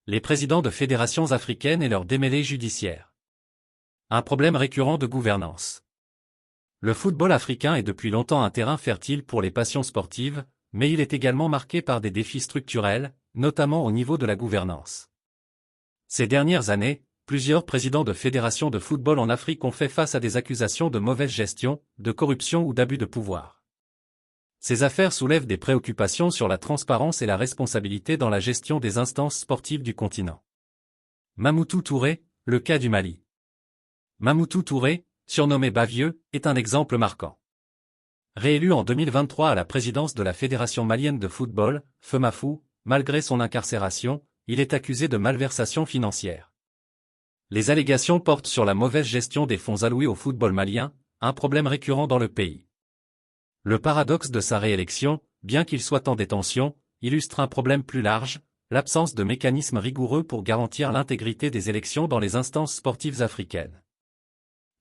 Les présidents de fédérations africaines et leurs démêlés judiciaires. Un problème récurrent de gouvernance. Le football africain est depuis longtemps un terrain fertile pour les passions sportives, mais il est également marqué par des défis structurels, notamment au niveau de la gouvernance. Ces dernières années, plusieurs présidents de fédérations de football en Afrique ont fait face à des accusations de mauvaise gestion, de corruption ou d'abus de pouvoir. Ces affaires soulèvent des préoccupations sur la transparence et la responsabilité dans la gestion des instances sportives du continent. Mamoutou Touré, le cas du Mali. Mamoutou Touré, surnommé Bavieux, est un exemple marquant. Réélu en 2023 à la présidence de la Fédération malienne de football, FEMAFOO, malgré son incarcération, il est accusé de malversation financière. Les allégations portent sur la mauvaise gestion des fonds alloués au football malien, un problème récurrent dans le pays. Le paradoxe de sa réélection, bien qu'il soit en détention, illustre un problème plus large, l'absence de mécanismes rigoureux pour garantir l'intégrité des élections dans les instances sportives africaines.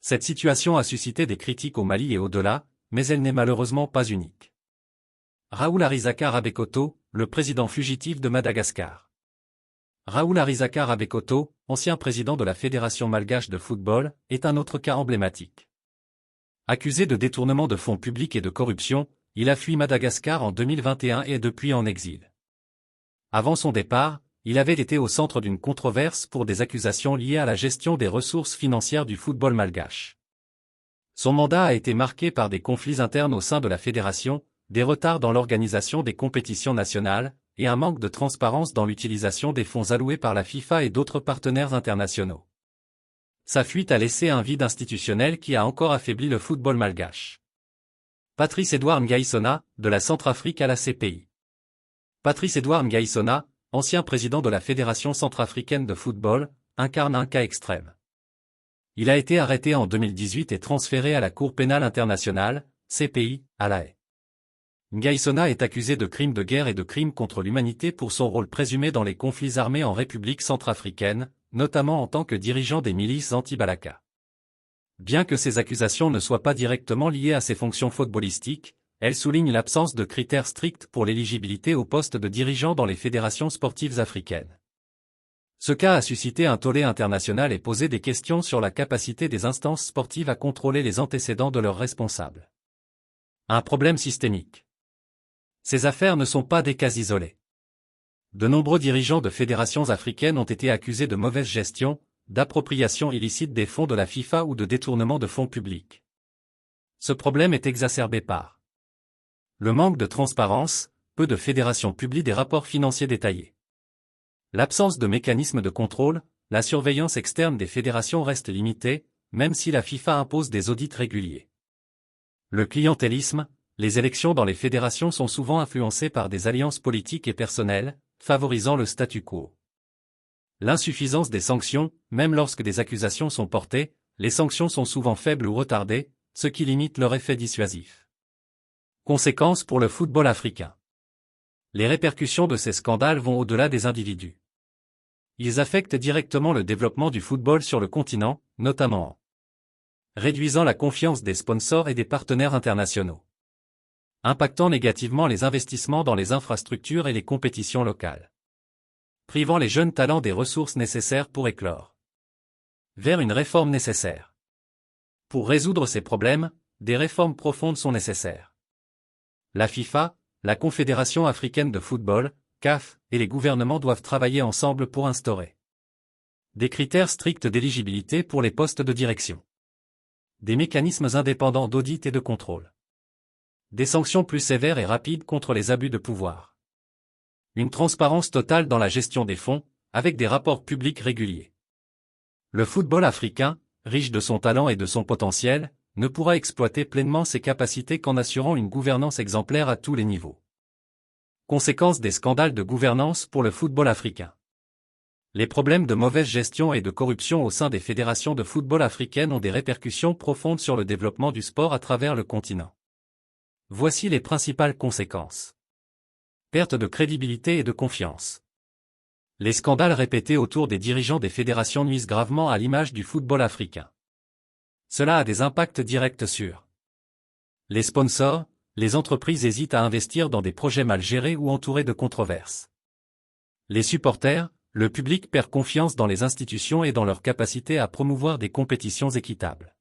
Cette situation a suscité des critiques au Mali et au-delà, mais elle n'est malheureusement pas unique. Raoul Arizaka Rabekoto, le président fugitif de Madagascar. Raoul Arizaka Rabekoto, ancien président de la Fédération malgache de football, est un autre cas emblématique. Accusé de détournement de fonds publics et de corruption, il a fui Madagascar en 2021 et est depuis en exil. Avant son départ, il avait été au centre d'une controverse pour des accusations liées à la gestion des ressources financières du football malgache. Son mandat a été marqué par des conflits internes au sein de la fédération, des retards dans l'organisation des compétitions nationales, et un manque de transparence dans l'utilisation des fonds alloués par la FIFA et d'autres partenaires internationaux. Sa fuite a laissé un vide institutionnel qui a encore affaibli le football malgache. Patrice Edouard Ngaïsona, de la Centrafrique à la CPI. Patrice Edouard Ngaïsona, ancien président de la Fédération centrafricaine de football, incarne un cas extrême. Il a été arrêté en 2018 et transféré à la Cour pénale internationale, CPI, à La Haye. Ngaïsona est accusé de crimes de guerre et de crimes contre l'humanité pour son rôle présumé dans les conflits armés en République centrafricaine, notamment en tant que dirigeant des milices anti-Balaka. Bien que ces accusations ne soient pas directement liées à ses fonctions footballistiques, elles soulignent l'absence de critères stricts pour l'éligibilité au poste de dirigeant dans les fédérations sportives africaines. Ce cas a suscité un tollé international et posé des questions sur la capacité des instances sportives à contrôler les antécédents de leurs responsables. Un problème systémique. Ces affaires ne sont pas des cas isolés. De nombreux dirigeants de fédérations africaines ont été accusés de mauvaise gestion, d'appropriation illicite des fonds de la FIFA ou de détournement de fonds publics. Ce problème est exacerbé par le manque de transparence, peu de fédérations publient des rapports financiers détaillés. L'absence de mécanismes de contrôle, la surveillance externe des fédérations reste limitée, même si la FIFA impose des audits réguliers. Le clientélisme, les élections dans les fédérations sont souvent influencées par des alliances politiques et personnelles, favorisant le statu quo. L'insuffisance des sanctions, même lorsque des accusations sont portées, les sanctions sont souvent faibles ou retardées, ce qui limite leur effet dissuasif. Conséquences pour le football africain. Les répercussions de ces scandales vont au-delà des individus. Ils affectent directement le développement du football sur le continent, notamment en réduisant la confiance des sponsors et des partenaires internationaux, impactant négativement les investissements dans les infrastructures et les compétitions locales, privant les jeunes talents des ressources nécessaires pour éclore. Vers une réforme nécessaire. Pour résoudre ces problèmes, des réformes profondes sont nécessaires. La FIFA, la Confédération africaine de football, CAF, et les gouvernements doivent travailler ensemble pour instaurer des critères stricts d'éligibilité pour les postes de direction, des mécanismes indépendants d'audit et de contrôle, des sanctions plus sévères et rapides contre les abus de pouvoir, une transparence totale dans la gestion des fonds, avec des rapports publics réguliers. Le football africain, riche de son talent et de son potentiel, ne pourra exploiter pleinement ses capacités qu'en assurant une gouvernance exemplaire à tous les niveaux. Conséquences des scandales de gouvernance pour le football africain. Les problèmes de mauvaise gestion et de corruption au sein des fédérations de football africaines ont des répercussions profondes sur le développement du sport à travers le continent. Voici les principales conséquences. Perte de crédibilité et de confiance. Les scandales répétés autour des dirigeants des fédérations nuisent gravement à l'image du football africain. Cela a des impacts directs sur les sponsors. Les entreprises hésitent à investir dans des projets mal gérés ou entourés de controverses. Les supporters, Le public perd confiance dans les institutions et dans leur capacité à promouvoir des compétitions équitables.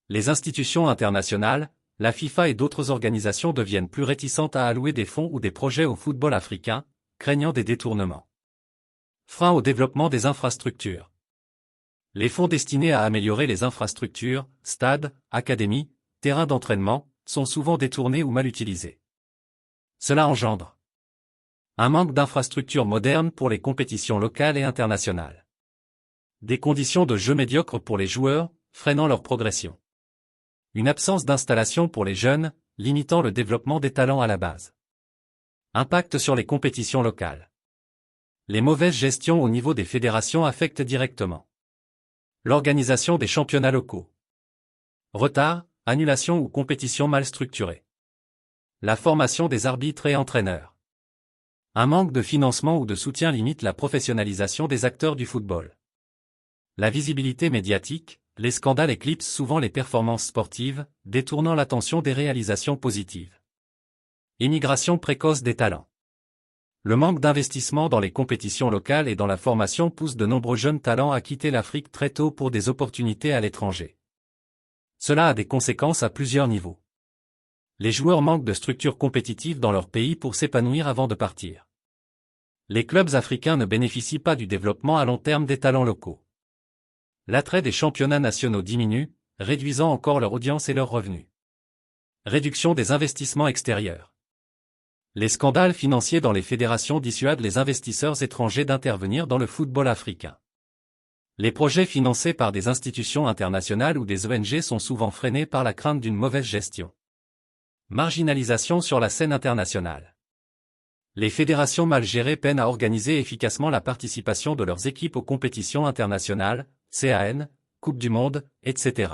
Les institutions internationales, la FIFA et d'autres organisations deviennent plus réticentes à allouer des fonds ou des projets au football africain, craignant des détournements. Frein au développement des infrastructures. Les fonds destinés à améliorer les infrastructures, stades, académies, terrains d'entraînement, sont souvent détournés ou mal utilisés. Cela engendre un manque d'infrastructures modernes pour les compétitions locales et internationales. Des conditions de jeu médiocres pour les joueurs, freinant leur progression. Une absence d'installation pour les jeunes, limitant le développement des talents à la base. Impact sur les compétitions locales. Les mauvaises gestions au niveau des fédérations affectent directement l'organisation des championnats locaux. Retard, annulation ou compétition mal structurée. La formation des arbitres et entraîneurs. Un manque de financement ou de soutien limite la professionnalisation des acteurs du football. La visibilité médiatique, les scandales éclipsent souvent les performances sportives, détournant l'attention des réalisations positives. Immigration précoce des talents. Le manque d'investissement dans les compétitions locales et dans la formation pousse de nombreux jeunes talents à quitter l'Afrique très tôt pour des opportunités à l'étranger. Cela a des conséquences à plusieurs niveaux. Les joueurs manquent de structures compétitives dans leur pays pour s'épanouir avant de partir. Les clubs africains ne bénéficient pas du développement à long terme des talents locaux. L'attrait des championnats nationaux diminue, réduisant encore leur audience et leurs revenus. Réduction des investissements extérieurs. Les scandales financiers dans les fédérations dissuadent les investisseurs étrangers d'intervenir dans le football africain. Les projets financés par des institutions internationales ou des ONG sont souvent freinés par la crainte d'une mauvaise gestion. Marginalisation sur la scène internationale. Les fédérations mal gérées peinent à organiser efficacement la participation de leurs équipes aux compétitions internationales, CAN, Coupe du Monde, etc.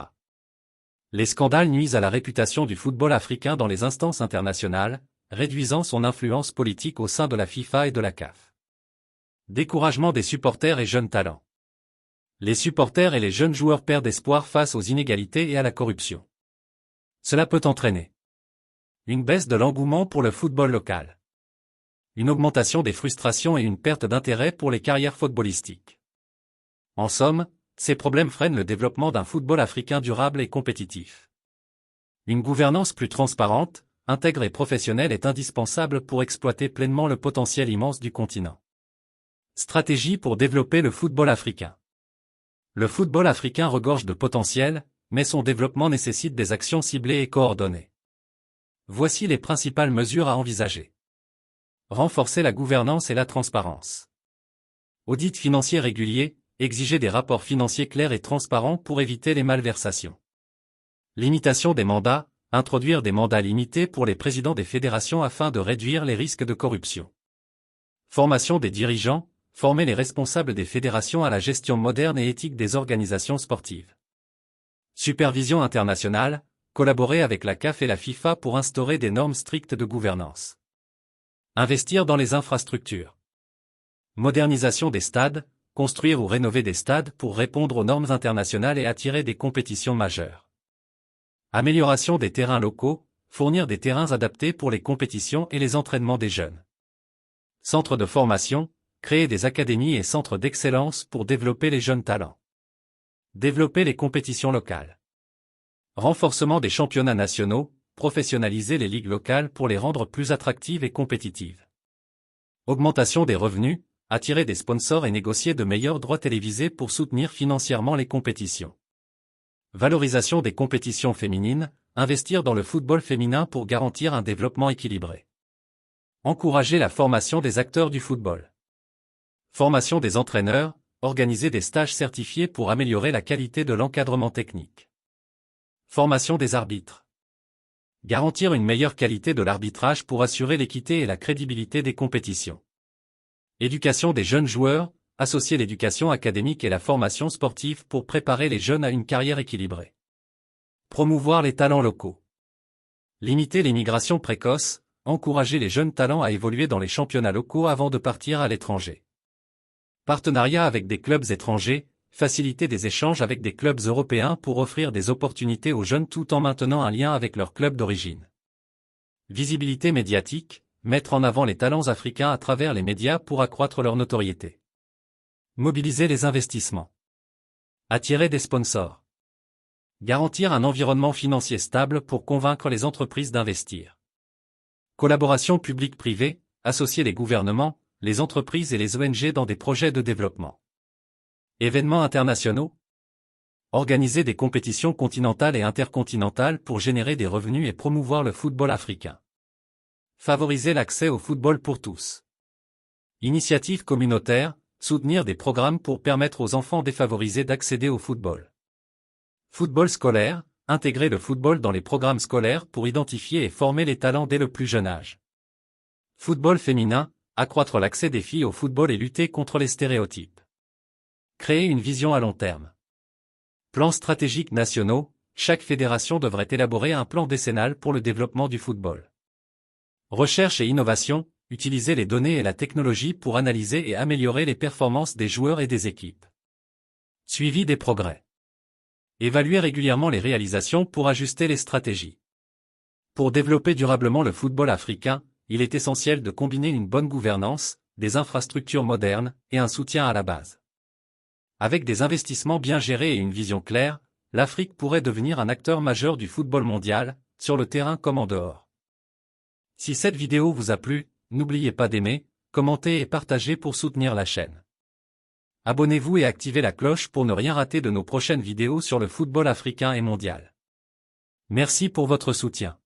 Les scandales nuisent à la réputation du football africain dans les instances internationales, réduisant son influence politique au sein de la FIFA et de la CAF. Découragement des supporters et jeunes talents. Les supporters et les jeunes joueurs perdent espoir face aux inégalités et à la corruption. Cela peut entraîner une baisse de l'engouement pour le football local. Une augmentation des frustrations et une perte d'intérêt pour les carrières footballistiques. En somme, ces problèmes freinent le développement d'un football africain durable et compétitif. Une gouvernance plus transparente, intègre et professionnelle est indispensable pour exploiter pleinement le potentiel immense du continent. Stratégie pour développer le football africain. Le football africain regorge de potentiel, mais son développement nécessite des actions ciblées et coordonnées. Voici les principales mesures à envisager. Renforcer la gouvernance et la transparence. Audit financier régulier, exiger des rapports financiers clairs et transparents pour éviter les malversations. Limitation des mandats, introduire des mandats limités pour les présidents des fédérations afin de réduire les risques de corruption. Formation des dirigeants, former les responsables des fédérations à la gestion moderne et éthique des organisations sportives. Supervision internationale, collaborer avec la CAF et la FIFA pour instaurer des normes strictes de gouvernance. Investir dans les infrastructures. Modernisation des stades, construire ou rénover des stades pour répondre aux normes internationales et attirer des compétitions majeures. Amélioration des terrains locaux, fournir des terrains adaptés pour les compétitions et les entraînements des jeunes. Centres de formation, créer des académies et centres d'excellence pour développer les jeunes talents. Développer les compétitions locales. Renforcement des championnats nationaux, professionnaliser les ligues locales pour les rendre plus attractives et compétitives. Augmentation des revenus, attirer des sponsors et négocier de meilleurs droits télévisés pour soutenir financièrement les compétitions. Valorisation des compétitions féminines, investir dans le football féminin pour garantir un développement équilibré. Encourager la formation des acteurs du football. Formation des entraîneurs, organiser des stages certifiés pour améliorer la qualité de l'encadrement technique. Formation des arbitres. Garantir une meilleure qualité de l'arbitrage pour assurer l'équité et la crédibilité des compétitions. Éducation des jeunes joueurs, associer l'éducation académique et la formation sportive pour préparer les jeunes à une carrière équilibrée. Promouvoir les talents locaux. Limiter l'immigration précoce, encourager les jeunes talents à évoluer dans les championnats locaux avant de partir à l'étranger. Partenariat avec des clubs étrangers, faciliter des échanges avec des clubs européens pour offrir des opportunités aux jeunes tout en maintenant un lien avec leur club d'origine. Visibilité médiatique, mettre en avant les talents africains à travers les médias pour accroître leur notoriété. Mobiliser les investissements. Attirer des sponsors. Garantir un environnement financier stable pour convaincre les entreprises d'investir. Collaboration publique-privée, associer les gouvernements, les entreprises et les ONG dans des projets de développement. Événements internationaux. Organiser des compétitions continentales et intercontinentales pour générer des revenus et promouvoir le football africain. Favoriser l'accès au football pour tous. Initiatives communautaires, soutenir des programmes pour permettre aux enfants défavorisés d'accéder au football. Football scolaire, intégrer le football dans les programmes scolaires pour identifier et former les talents dès le plus jeune âge. Football féminin, accroître l'accès des filles au football et lutter contre les stéréotypes. Créer une vision à long terme. Plans stratégiques nationaux, chaque fédération devrait élaborer un plan décennal pour le développement du football. Recherche et innovation, utiliser les données et la technologie pour analyser et améliorer les performances des joueurs et des équipes. Suivi des progrès. Évaluer régulièrement les réalisations pour ajuster les stratégies. Pour développer durablement le football africain, il est essentiel de combiner une bonne gouvernance, des infrastructures modernes et un soutien à la base. Avec des investissements bien gérés et une vision claire, l'Afrique pourrait devenir un acteur majeur du football mondial, sur le terrain comme en dehors. Si cette vidéo vous a plu, n'oubliez pas d'aimer, commenter et partager pour soutenir la chaîne. Abonnez-vous et activez la cloche pour ne rien rater de nos prochaines vidéos sur le football africain et mondial. Merci pour votre soutien.